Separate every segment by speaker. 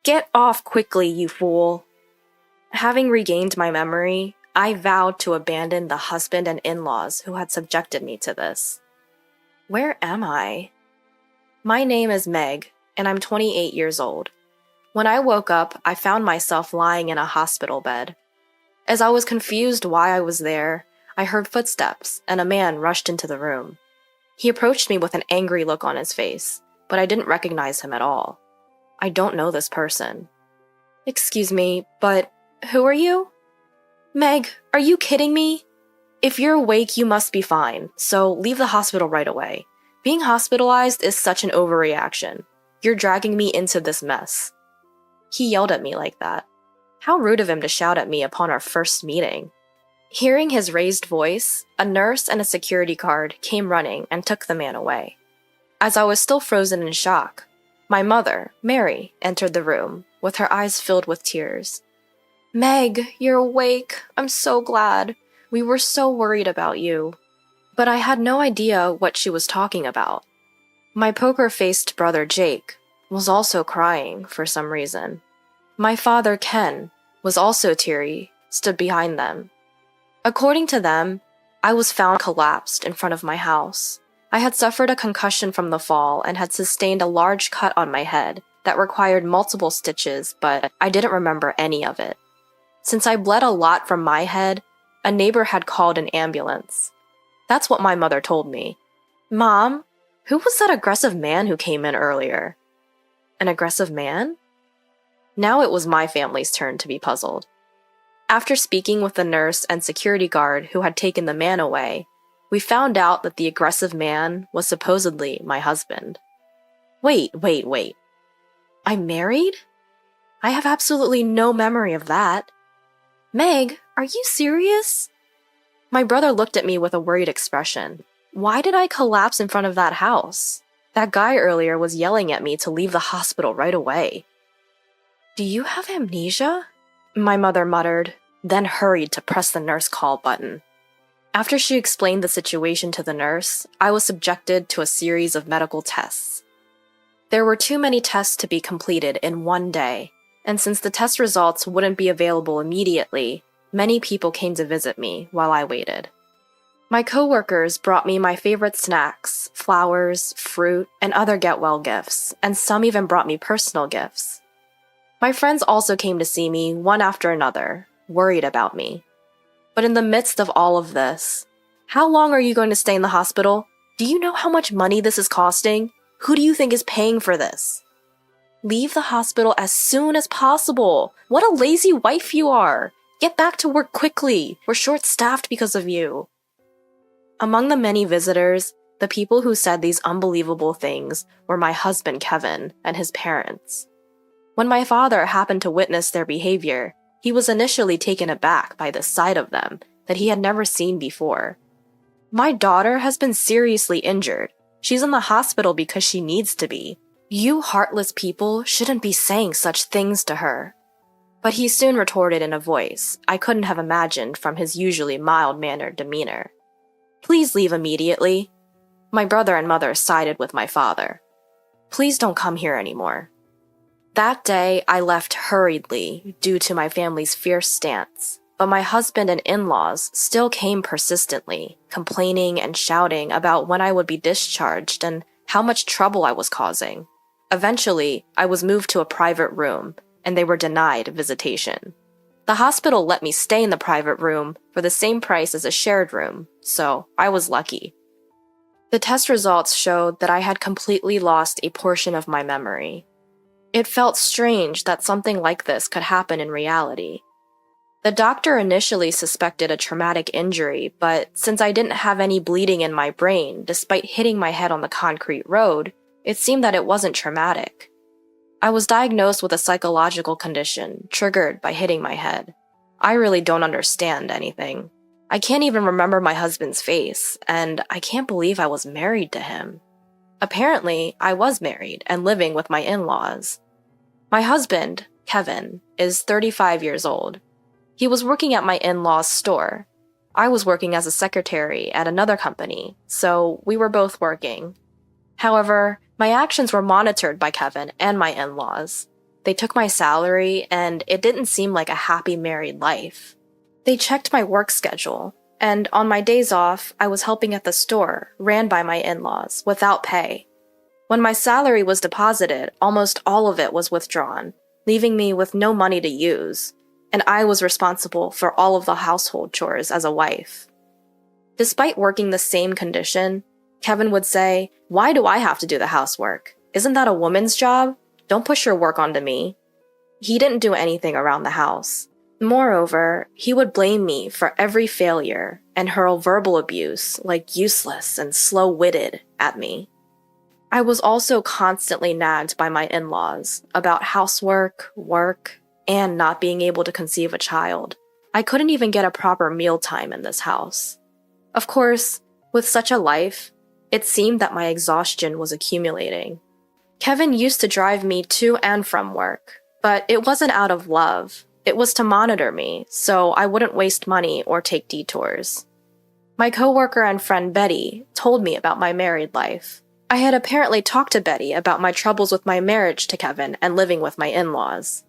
Speaker 1: Get off quickly, you fool. Having regained my memory, I vowed to abandon the husband and in-laws who had subjected me to this. Where am I? My name is Meg, and I'm 28 years old. When I woke up, I found myself lying in a hospital bed. As I was confused why I was there, I heard footsteps, and a man rushed into the room. He approached me with an angry look on his face, but I didn't recognize him at all. I don't know this person. Excuse me, but who are you? Meg, are you kidding me? If you're awake, you must be fine, so leave the hospital right away. Being hospitalized is such an overreaction. You're dragging me into this mess. He yelled at me like that. How rude of him to shout at me upon our first meeting. Hearing his raised voice, a nurse and a security guard came running and took the man away. As I was still frozen in shock, my mother, Mary, entered the room, with her eyes filled with tears. Meg, you're awake. I'm so glad. We were so worried about you. But I had no idea what she was talking about. My poker-faced brother Jake was also crying for some reason. My father, Ken, was also teary, stood behind them. According to them, I was found collapsed in front of my house. I had suffered a concussion from the fall and had sustained a large cut on my head that required multiple stitches, but I didn't remember any of it. Since I bled a lot from my head, a neighbor had called an ambulance. That's what my mother told me. Mom, who was that aggressive man who came in earlier? An aggressive man? Now it was my family's turn to be puzzled. After speaking with the nurse and security guard who had taken the man away, we found out that the aggressive man was supposedly my husband. Wait. I'm married? I have absolutely no memory of that. Meg, are you serious? My brother looked at me with a worried expression. Why did I collapse in front of that house? That guy earlier was yelling at me to leave the hospital right away. Do you have amnesia? My mother muttered, then hurried to press the nurse call button. After she explained the situation to the nurse, I was subjected to a series of medical tests. There were too many tests to be completed in one day, and since the test results wouldn't be available immediately, many people came to visit me while I waited. My coworkers brought me my favorite snacks, flowers, fruit, and other get-well gifts, and some even brought me personal gifts. My friends also came to see me one after another, worried about me. But in the midst of all of this, how long are you going to stay in the hospital? Do you know how much money this is costing? Who do you think is paying for this? Leave the hospital as soon as possible. What a lazy wife you are. Get back to work quickly. We're short-staffed because of you. Among the many visitors, the people who said these unbelievable things were my husband Kevin and his parents. When my father happened to witness their behavior, he was initially taken aback by the sight of them that he had never seen before. My daughter has been seriously injured. She's in the hospital because she needs to be. You heartless people shouldn't be saying such things to her. But he soon retorted in a voice I couldn't have imagined from his usually mild-mannered demeanor. Please leave immediately. My brother and mother sided with my father. Please don't come here anymore. That day, I left hurriedly due to my family's fierce stance, but my husband and in-laws still came persistently, complaining and shouting about when I would be discharged and how much trouble I was causing. Eventually, I was moved to a private room, and they were denied visitation. The hospital let me stay in the private room for the same price as a shared room, so I was lucky. The test results showed that I had completely lost a portion of my memory. It felt strange that something like this could happen in reality. The doctor initially suspected a traumatic injury, but since I didn't have any bleeding in my brain despite hitting my head on the concrete road, it seemed that it wasn't traumatic. I was diagnosed with a psychological condition triggered by hitting my head. I really don't understand anything. I can't even remember my husband's face, and I can't believe I was married to him. Apparently, I was married and living with my in-laws. My husband, Kevin, is 35 years old. He was working at my in-laws' store. I was working as a secretary at another company, so we were both working. However, my actions were monitored by Kevin and my in-laws. They took my salary, and it didn't seem like a happy married life. They checked my work schedule, and on my days off, I was helping at the store, ran by my in-laws, without pay. When my salary was deposited, almost all of it was withdrawn, leaving me with no money to use, and I was responsible for all of the household chores as a wife. Despite working the same condition, Kevin would say, "Why do I have to do the housework? Isn't that a woman's job? Don't push your work onto me." He didn't do anything around the house. Moreover, he would blame me for every failure and hurl verbal abuse, like useless and slow-witted, at me. I was also constantly nagged by my in-laws about housework, work, and not being able to conceive a child. I couldn't even get a proper mealtime in this house. Of course, with such a life, it seemed that my exhaustion was accumulating. Kevin used to drive me to and from work, but it wasn't out of love. It was to monitor me, so I wouldn't waste money or take detours. My coworker and friend Betty told me about my married life. I had apparently talked to Betty about my troubles with my marriage to Kevin and living with my in-laws.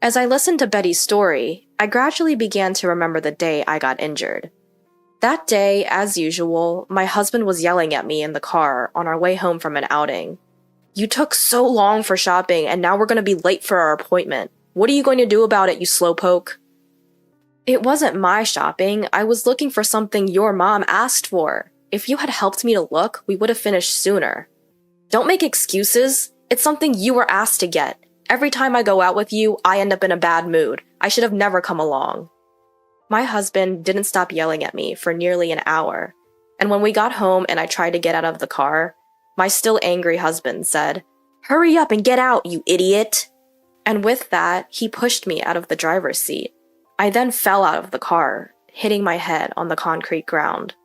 Speaker 1: As I listened to Betty's story, I gradually began to remember the day I got injured. That day, as usual, my husband was yelling at me in the car on our way home from an outing. "You took so long for shopping, and now we're going to be late for our appointment. What are you going to do about it, you slowpoke?" It wasn't my shopping. I was looking for something your mom asked for. If you had helped me to look, we would have finished sooner. Don't make excuses. It's something you were asked to get. Every time I go out with you, I end up in a bad mood. I should have never come along. My husband didn't stop yelling at me for nearly an hour, and when we got home and I tried to get out of the car, my still angry husband said, "Hurry up and get out, you idiot!" And with that, he pushed me out of the driver's seat. I then fell out of the car, hitting my head on the concrete ground.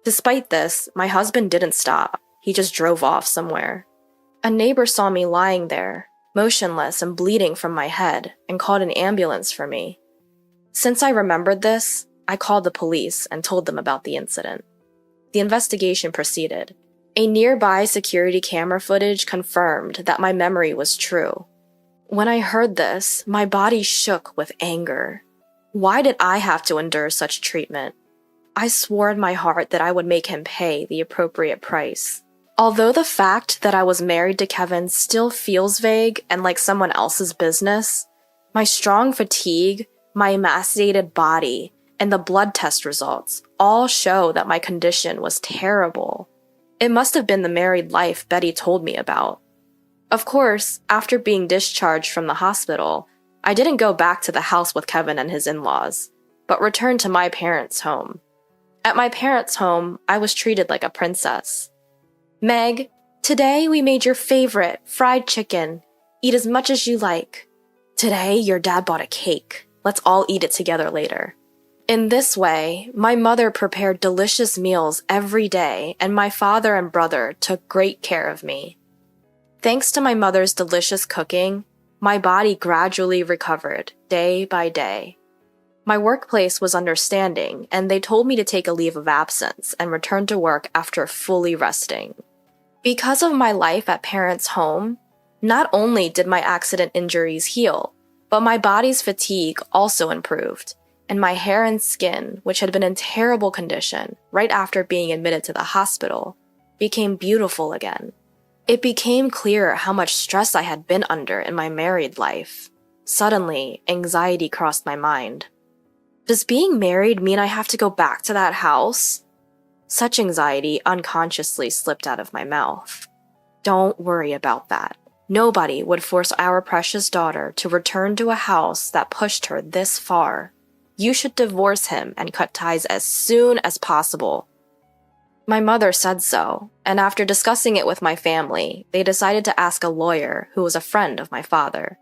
Speaker 1: Despite this, my husband didn't stop. He just drove off somewhere. A neighbor saw me lying there, motionless and bleeding from my head, and called an ambulance for me. Since I remembered this, I called the police and told them about the incident. The investigation proceeded. A nearby security camera footage confirmed that my memory was true. When I heard this, my body shook with anger. Why did I have to endure such treatment? I swore in my heart that I would make him pay the appropriate price. Although the fact that I was married to Kevin still feels vague and like someone else's business, my strong fatigue, my emaciated body, and the blood test results all show that my condition was terrible. It must have been the married life Betty told me about. Of course, after being discharged from the hospital, I didn't go back to the house with Kevin and his in-laws, but returned to my parents' home. At my parents' home, I was treated like a princess. "Meg, today we made your favorite, fried chicken. Eat as much as you like. Today, your dad bought a cake. Let's all eat it together later." In this way, my mother prepared delicious meals every day, and my father and brother took great care of me. Thanks to my mother's delicious cooking, my body gradually recovered, day by day. My workplace was understanding, and they told me to take a leave of absence and return to work after fully resting. Because of my life at parents' home, not only did my accident injuries heal, but my body's fatigue also improved, and my hair and skin, which had been in terrible condition right after being admitted to the hospital, became beautiful again. It became clear how much stress I had been under in my married life. Suddenly, anxiety crossed my mind. Does being married mean I have to go back to that house? Such anxiety unconsciously slipped out of my mouth. Don't worry about that. Nobody would force our precious daughter to return to a house that pushed her this far. You should divorce him and cut ties as soon as possible. My mother said so, and after discussing it with my family, they decided to ask a lawyer who was a friend of my father.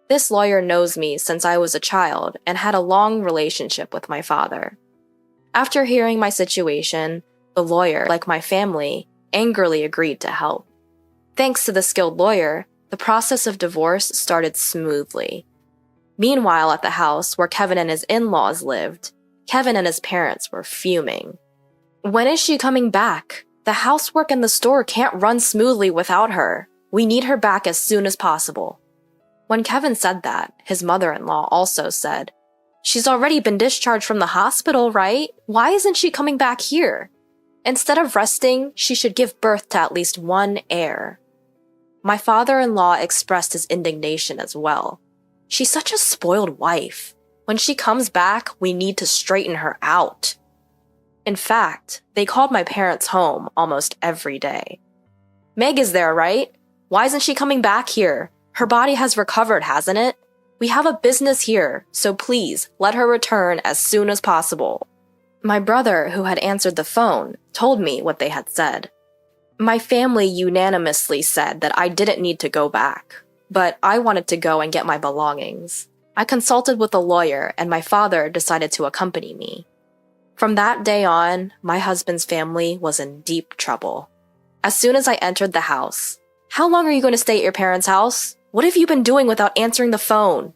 Speaker 1: This lawyer knows me since I was a child and had a long relationship with my father. After hearing my situation, the lawyer, like my family, angrily agreed to help. Thanks to the skilled lawyer, the process of divorce started smoothly. Meanwhile, at the house where Kevin and his in-laws lived, Kevin and his parents were fuming. "When is she coming back? The housework and the store can't run smoothly without her. We need her back as soon as possible." When Kevin said that, his mother-in-law also said, "She's already been discharged from the hospital, right? Why isn't she coming back here? Instead of resting, she should give birth to at least one heir." My father-in-law expressed his indignation as well. "She's such a spoiled wife. When she comes back, we need to straighten her out." In fact, they called my parents home almost every day. "Meg is there, right? Why isn't she coming back here? Her body has recovered, hasn't it? We have a business here, so please let her return as soon as possible." My brother, who had answered the phone, told me what they had said. My family unanimously said that I didn't need to go back, but I wanted to go and get my belongings. I consulted with a lawyer, and my father decided to accompany me. From that day on, my husband's family was in deep trouble. As soon as I entered the house, "How long are you going to stay at your parents' house? What have you been doing without answering the phone?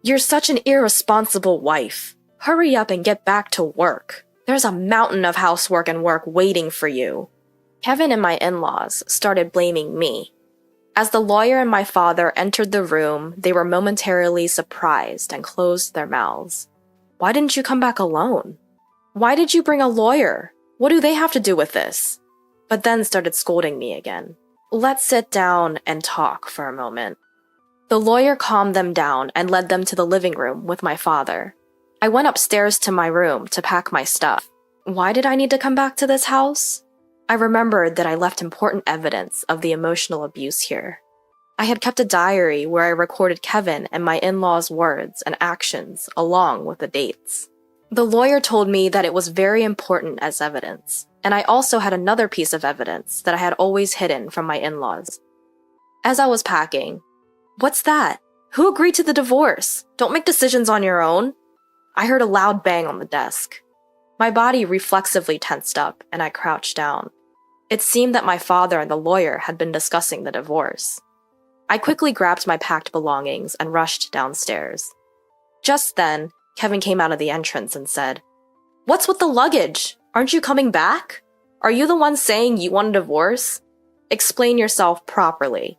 Speaker 1: You're such an irresponsible wife. Hurry up and get back to work. There's a mountain of housework and work waiting for you." Kevin and my in-laws started blaming me. As the lawyer and my father entered the room, they were momentarily surprised and closed their mouths. "Why didn't you come back alone? Why did you bring a lawyer? What do they have to do with this?" But then started scolding me again. "Let's sit down and talk for a moment." The lawyer calmed them down and led them to the living room with my father. I went upstairs to my room to pack my stuff. Why did I need to come back to this house? I remembered that I left important evidence of the emotional abuse here. I had kept a diary where I recorded Kevin and my in-laws' words and actions along with the dates. The lawyer told me that it was very important as evidence, and I also had another piece of evidence that I had always hidden from my in-laws. As I was packing, "What's that? Who agreed to the divorce? Don't make decisions on your own." I heard a loud bang on the desk. My body reflexively tensed up, and I crouched down. It seemed that my father and the lawyer had been discussing the divorce. I quickly grabbed my packed belongings and rushed downstairs. Just then, Kevin came out of the entrance and said, "What's with the luggage? Aren't you coming back? Are you the one saying you want a divorce? Explain yourself properly."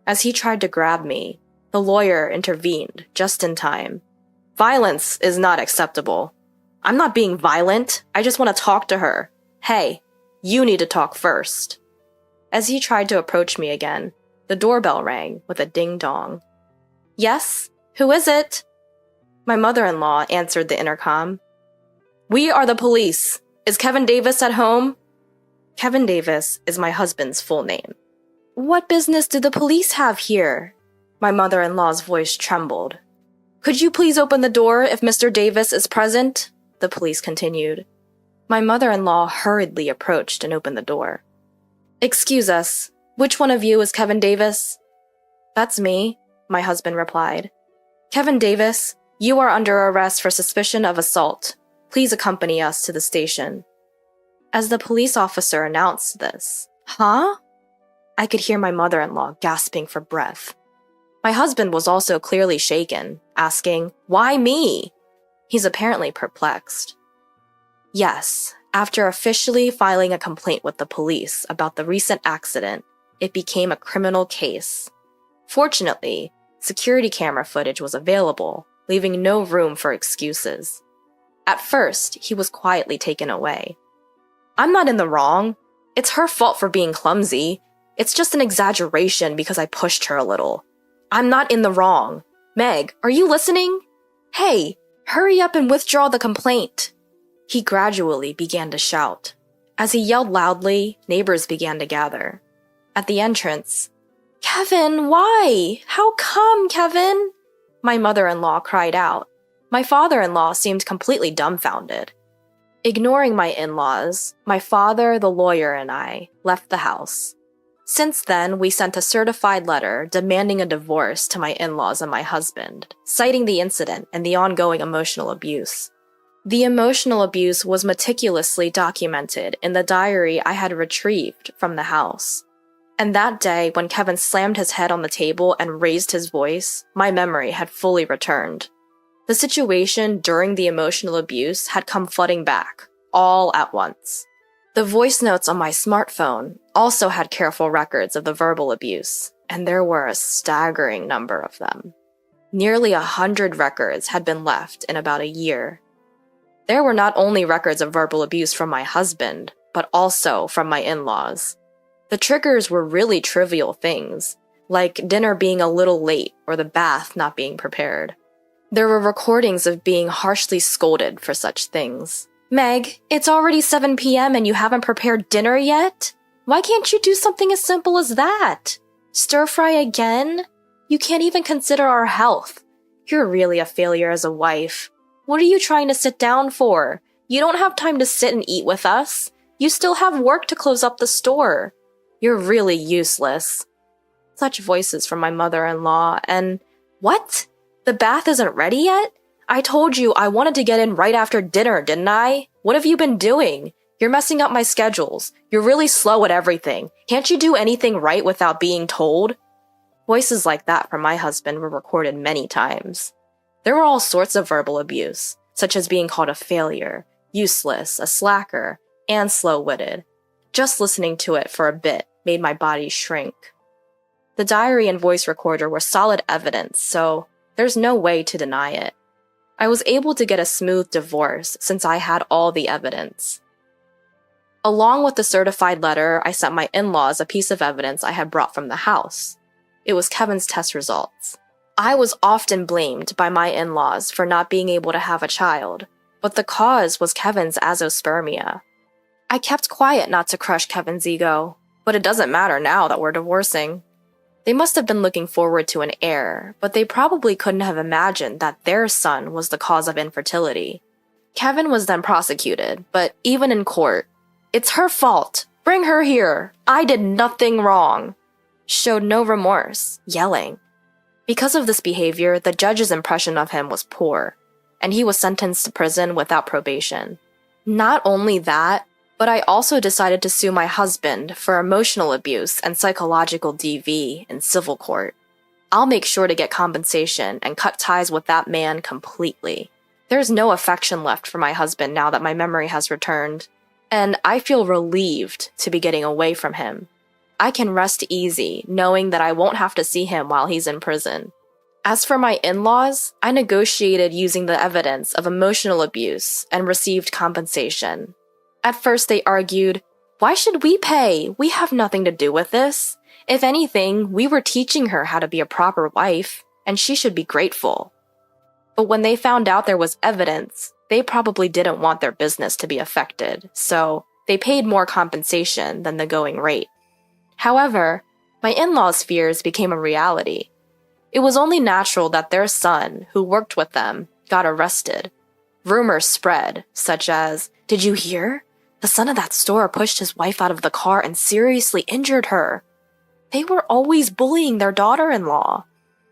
Speaker 1: As he tried to grab me, the lawyer intervened just in time. "Violence is not acceptable." "I'm not being violent. I just want to talk to her." "Hey, you need to talk first." As he tried to approach me again, the doorbell rang with a ding-dong. "Yes? Who is it?" My mother-in-law answered the intercom. "We are the police. Is Kevin Davis at home?" Kevin Davis is my husband's full name. "What business do the police have here?" My mother-in-law's voice trembled. "Could you please open the door if Mr. Davis is present?" the police continued. My mother-in-law hurriedly approached and opened the door. "Excuse us, which one of you is Kevin Davis?" "That's me," my husband replied. "Kevin Davis, you are under arrest for suspicion of assault. Please accompany us to the station." As the police officer announced this, "Huh?" I could hear my mother-in-law gasping for breath. My husband was also clearly shaken, asking, "Why me?" He's apparently perplexed. Yes, after officially filing a complaint with the police about the recent accident, it became a criminal case. Fortunately, security camera footage was available, leaving no room for excuses. At first, he was quietly taken away. "I'm not in the wrong. It's her fault for being clumsy. It's just an exaggeration because I pushed her a little. I'm not in the wrong. Meg, are you listening? Hey, hurry up and withdraw the complaint." He gradually began to shout. As he yelled loudly, neighbors began to gather. At the entrance, "Kevin, why? How come, Kevin?" my mother-in-law cried out. My father-in-law seemed completely dumbfounded. Ignoring my in-laws, my father, the lawyer, and I left the house. Since then, we sent a certified letter demanding a divorce to my in-laws and my husband, citing the incident and the ongoing emotional abuse. The emotional abuse was meticulously documented in the diary I had retrieved from the house. And that day, when Kevin slammed his head on the table and raised his voice, my memory had fully returned. The situation during the emotional abuse had come flooding back, all at once. The voice notes on my smartphone also had careful records of the verbal abuse. and there were a staggering number of them. Nearly 100 records had been left in about a year. There were not only records of verbal abuse from my husband, but also from my in-laws. The triggers were really trivial things, like dinner being a little late or the bath not being prepared. There were recordings of being harshly scolded for such things. "Meg, it's already 7 p.m. and you haven't prepared dinner yet? Why can't you do something as simple as that? Stir fry again? You can't even consider our health. You're really a failure as a wife. What are you trying to sit down for? You don't have time to sit and eat with us. You still have work to close up the store. You're really useless." Such voices from my mother-in-law, and what? The bath isn't ready yet? I told you I wanted to get in right after dinner, didn't I? What have you been doing? You're messing up my schedules. You're really slow at everything. Can't you do anything right without being told? Voices like that from my husband were recorded many times. There were all sorts of verbal abuse, such as being called a failure, useless, a slacker, and slow-witted. Just listening to it for a bit made my body shrink. The diary and voice recorder were solid evidence, so there's no way to deny it. I was able to get a smooth divorce since I had all the evidence. Along with the certified letter, I sent my in-laws a piece of evidence I had brought from the house. It was Kevin's test results. I was often blamed by my in-laws for not being able to have a child, but the cause was Kevin's azoospermia. I kept quiet not to crush Kevin's ego, but it doesn't matter now that we're divorcing. They must have been looking forward to an heir, but they probably couldn't have imagined that their son was the cause of infertility. Kevin was then prosecuted, but even in court, "It's her fault. Bring her here. I did nothing wrong." Showed no remorse, yelling. Because of this behavior, the judge's impression of him was poor, and he was sentenced to prison without probation. Not only that, but I also decided to sue my husband for emotional abuse and psychological DV in civil court. I'll make sure to get compensation and cut ties with that man completely. There's no affection left for my husband now that my memory has returned, and I feel relieved to be getting away from him. I can rest easy knowing that I won't have to see him while he's in prison. As for my in-laws, I negotiated using the evidence of emotional abuse and received compensation. At first they argued, "Why should we pay? We have nothing to do with this. If anything, we were teaching her how to be a proper wife, and she should be grateful." But when they found out there was evidence, they probably didn't want their business to be affected, so they paid more compensation than the going rate. However, my in-laws' fears became a reality. It was only natural that their son, who worked with them, got arrested. Rumors spread, such as, "Did you hear? The son of that store pushed his wife out of the car and seriously injured her." They were always bullying their daughter-in-law.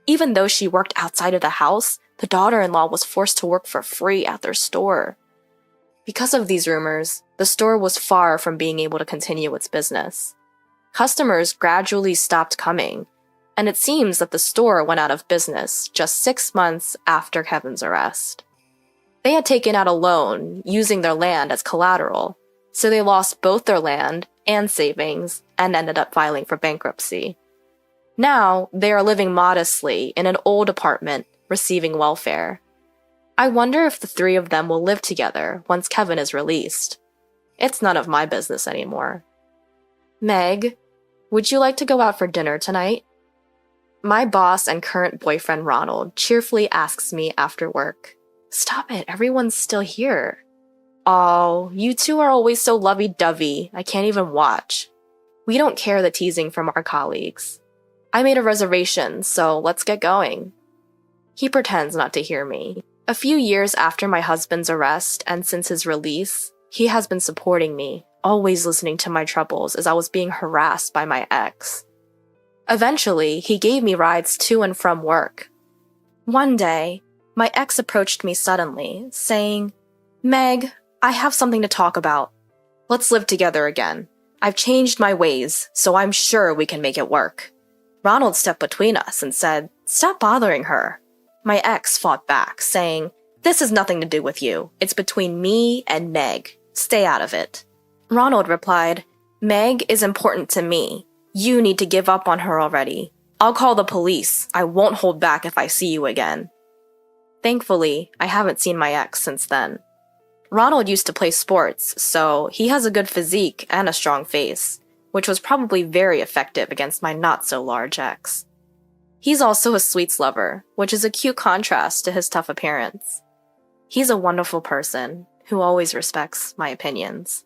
Speaker 1: Even though she worked outside of the house, the daughter-in-law was forced to work for free at their store. Because of these rumors, the store was far from being able to continue its business. Customers gradually stopped coming, and it seems that the store went out of business just 6 months after Kevin's arrest. They had taken out a loan using their land as collateral, so they lost both their land and savings and ended up filing for bankruptcy. Now, they are living modestly in an old apartment, receiving welfare. I wonder if the three of them will live together once Kevin is released. It's none of my business anymore. "Meg, would you like to go out for dinner tonight?" My boss and current boyfriend Ronald cheerfully asks me after work. "Stop it, everyone's still here." "Oh, you two are always so lovey-dovey, I can't even watch." We don't care the teasing from our colleagues. "I made a reservation, so let's get going." He pretends not to hear me. A few years after my husband's arrest and since his release, he has been supporting me, always listening to my troubles as I was being harassed by my ex. Eventually, he gave me rides to and from work. One day, my ex approached me suddenly, saying, "Meg, I have something to talk about. Let's live together again. I've changed my ways, so I'm sure we can make it work." Ronald stepped between us and said, "Stop bothering her." My ex fought back, saying, "This has nothing to do with you. It's between me and Meg. Stay out of it." Ronald replied, "Meg is important to me. You need to give up on her already. I'll call the police. I won't hold back if I see you again. Thankfully, I haven't seen my ex since then. Ronald used to play sports, so he has a good physique and a strong face, which was probably very effective against my not-so-large ex. He's also a sweets lover, which is a cute contrast to his tough appearance. He's a wonderful person who always respects my opinions.